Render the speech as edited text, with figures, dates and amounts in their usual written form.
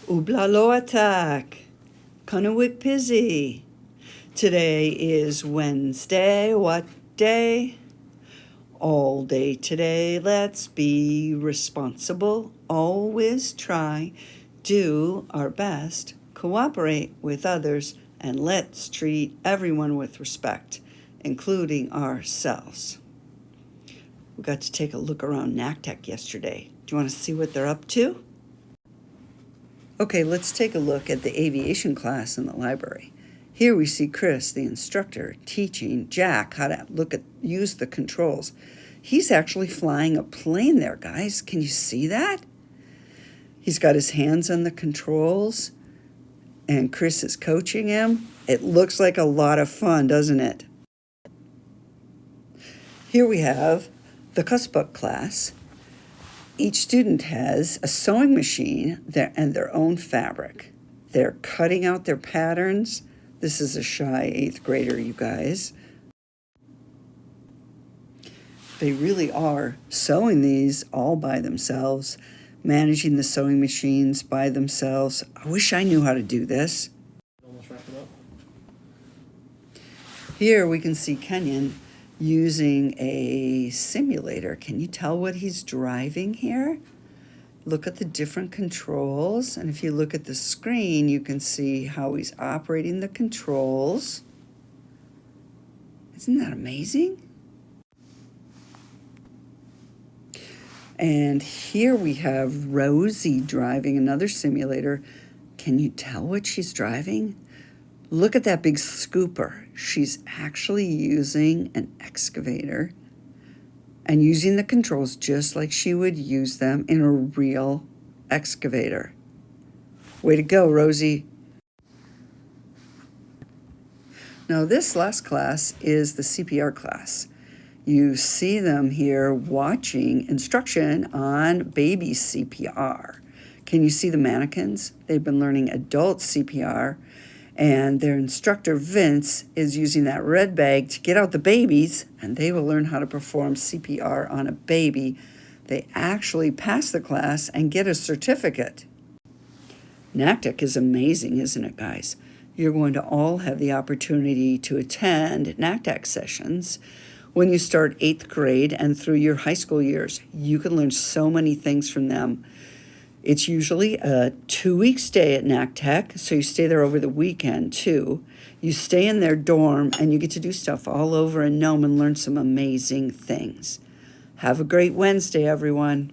Ublaloatak, Kunawik Pizzy. Today is Wednesday. What day? All day today. Let's be responsible. Always try. Do our best. Cooperate with others. And let's treat everyone with respect, including ourselves. We got to take a look around NACTEC yesterday. Do you want to see what they're up to? Okay, let's take a look at the aviation class in the library. Here we see Chris, the instructor, teaching Jack how to use the controls. He's actually flying a plane there, guys. Can you see that? He's got his hands on the controls, and Chris is coaching him. It looks like a lot of fun, doesn't it? Here we have the Qaspeq class. Each student has a sewing machine and their own fabric. They're cutting out their patterns. This is a shy 8th grader, you guys. They really are sewing these all by themselves, managing the sewing machines by themselves. I wish I knew how to do this. Almost wrapped it up. Here we can see Kenyon using a simulator. Can you tell what he's driving here? Look at the different controls, and if you look at the screen, you can see how he's operating the controls. Isn't that amazing? And here we have Rosie driving another simulator. Can you tell what she's driving? Look at that big scooper. She's actually using an excavator and using the controls just like she would use them in a real excavator. Way to go, Rosie. Now, this last class is the CPR class. You see them here watching instruction on baby CPR. Can you see the mannequins? They've been learning adult CPR. And their instructor, Vince, is using that red bag to get out the babies, and they will learn how to perform CPR on a baby. They actually pass the class and get a certificate. NACTEC is amazing, isn't it, guys? You're going to all have the opportunity to attend NACTEC sessions when you start 8th grade and through your high school years. You can learn so many things from them. It's usually a 2-week stay at NACTEC, so you stay there over the weekend, too. You stay in their dorm, and you get to do stuff all over in Nome and learn some amazing things. Have a great Wednesday, everyone.